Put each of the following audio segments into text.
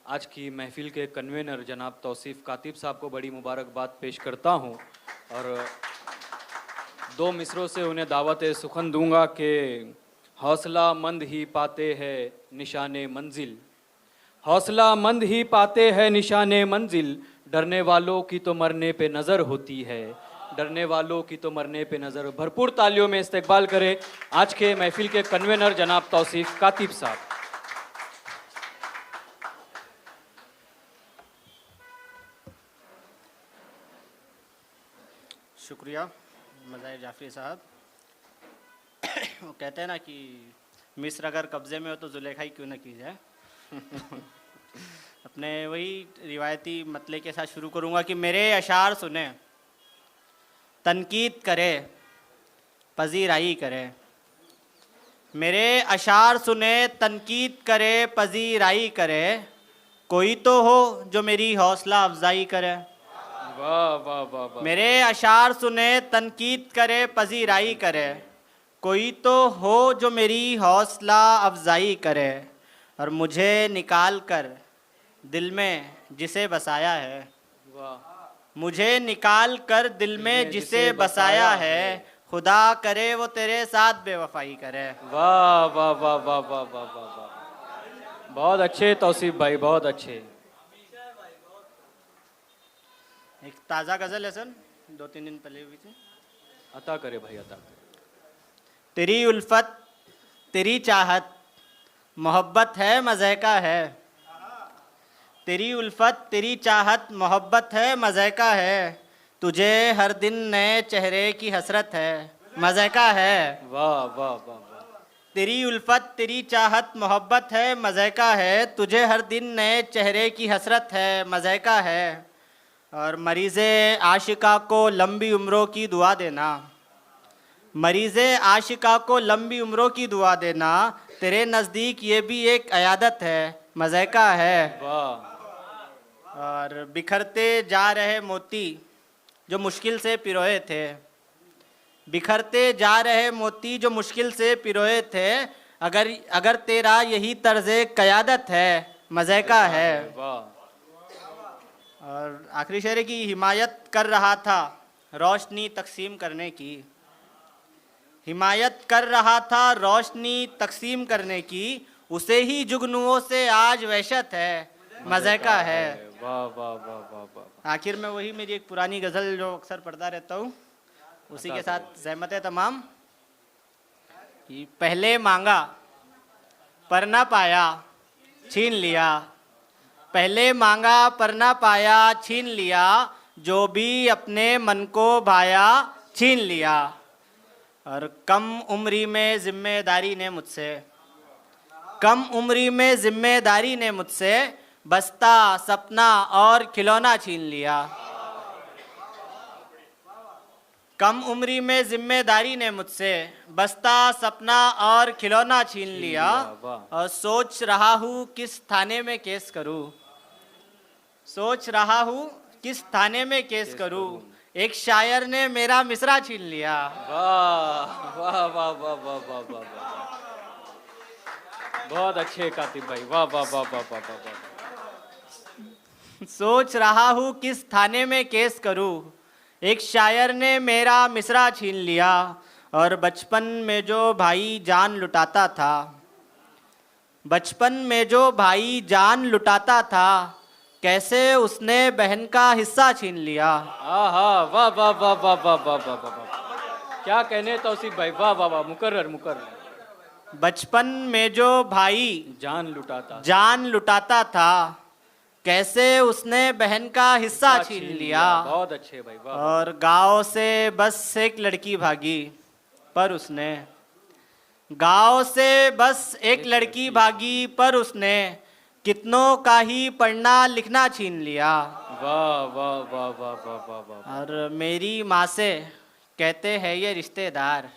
आज की महफिल के कन्वेनर जनाब तौसीफ़ कातिब साहब को बड़ी मुबारकबाद पेश करता हूं और दो मिसरों से उन्हें दावत सुखन दूंगा कि हौसला मंद ही पाते हैं निशाने मंजिल, हौसला मंद ही पाते हैं निशाने मंजिल, डरने वालों की तो मरने पे नज़र होती है, डरने वालों की तो मरने पे नज़र। भरपूर तालियों में इस्तकबाल करें आज के महफिल के कन्वेनर जनाब तौसीफ़ कातिब साहब। शुक्रिया मज़ाहिर जाफ़री साहब। वो कहते हैं ना कि मिस्र अगर कब्ज़े में हो तो जुलेखा ही क्यों ना की जाए। अपने वही रिवायती मतले के साथ शुरू करूँगा कि मेरे अशार सुने, तनकीद करे, पजीराई करे। मेरे अशार सुने, तनकीद करे, पजीराई करे, कोई तो हो जो मेरी हौसला अफजाई करे। वाह वाह वाह वाह। मेरे अशार सुने, तनकीद करे, पजीराई करे, कोई तो हो जो मेरी हौसला अफजाई करे, और मुझे निकाल कर दिल में जिसे बसाया है, वाह। मुझे निकाल कर दिल में जिसे बसाया है, खुदा करे वो तेरे साथ बेवफाई करे। वाह वाह वाह वाह वाह वाह वाह वाह। बहुत अच्छे तौसीफ भाई, बहुत अच्छे। एक ताज़ा गज़ल है सर, 2-3 दिन पहले हुई थी। अता करे भाई, अता करे। तेरी उल्फत तेरी चाहत मोहब्बत है मज़े का है, तेरी उल्फत तेरी चाहत मोहब्बत है मज़े का है, तुझे हर दिन नए चेहरे की हसरत है मज़े का है। वाह वाह वाह वाह। तेरी उल्फत तेरी चाहत मोहब्बत है मज़े का है, तुझे हर दिन नए चेहरे की हसरत है मज़े का है, और मरीज़े आशिका को लंबी उम्रों की दुआ देना, मरीज़े आशिका को लंबी उम्रों की दुआ देना, तेरे नज़दीक ये भी एक अयादत है मज़े का है। वाह। और बिखरते जा रहे मोती जो मुश्किल से पिरोए थे, बिखरते जा रहे मोती जो मुश्किल से पिरोए थे, अगर तेरा यही तर्ज़े क़यादत है मज़े का है। वाह। और आखिरी शेर की हिमायत कर रहा था रोशनी तकसीम करने की, हिमायत कर रहा था रोशनी तकसीम करने की, उसे ही जुगनुओं से आज वहशत है मज़े का है। वाह वाह वाह वाह वाह। आखिर में वही मेरी एक पुरानी गज़ल जो अक्सर पढ़ता रहता हूँ, उसी के साथ सहमत है तमाम। कि पहले मांगा पर ना पाया छीन लिया, पहले मांगा पर ना पाया छीन लिया, जो भी अपने मन को भाया छीन लिया, और कम उम्री में जिम्मेदारी ने मुझसे, कम उम्री में जिम्मेदारी ने मुझसे बस्ता सपना और खिलौना छीन लिया, कम उम्री में जिम्मेदारी ने मुझसे बस्ता सपना और खिलौना छीन लिया, और सोच रहा हूँ किस थाने में केस करूँ, सोच रहा हूँ किस थाने में केस करूँ, एक शायर ने मेरा मिसरा छीन लिया। वाह वाह वाह वाह वाह वाह वाह वाह। बहुत अच्छे कातिब भाई, वाह वाह वाह वाह वाह वाह। सोच रहा हूँ किस थाने में केस करूँ, एक शायर ने मेरा मिसरा छीन लिया, और बचपन में जो भाई जान लुटाता था, बचपन में जो भाई जान लुटाता था, कैसे उसने बहन का हिस्सा छीन लिया। आहा, वाह वाह वाह वाह वाह वाह वाह वाह। क्या कहने तौसीफ भाई, वाह वाह वाह। मुकर्रर मुकर्रर। बचपन में जो भाई जान लुटाता था, कैसे उसने बहन का हिस्सा छीन लिया। बहुत अच्छे भाई, वाह। और गांव से बस एक लड़की भागी पर उसने, गांव से बस एक लड़की भागी पर उसने कितनों का ही पढ़ना लिखना छीन लिया। वाह वाह वाह वाह वाह वाह वाह। और मेरी माँ से कहते हैं ये रिश्तेदार,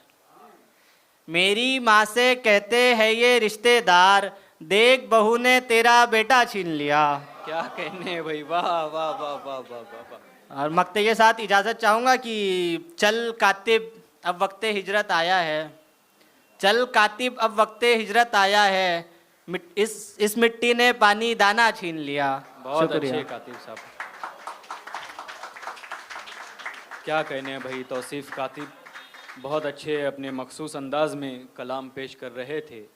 मेरी माँ से कहते हैं ये रिश्तेदार, देख बहू ने तेरा बेटा छीन लिया। क्या कहने भाई, वाह वाह वाह वाह वाह वाह। और मक्ते के साथ इजाज़त चाहूँगा कि चल कातिब अब वक्त हिजरत आया है, चल कातिब अब वक्त हिजरत आया है, इस मिट्टी ने पानी दाना छीन लिया। बहुत शुक्रिया। अच्छे कातिब साहब, क्या कहने हैं भाई, तौसीफ कातिब बहुत अच्छे अपने मखसूस अंदाज में कलाम पेश कर रहे थे।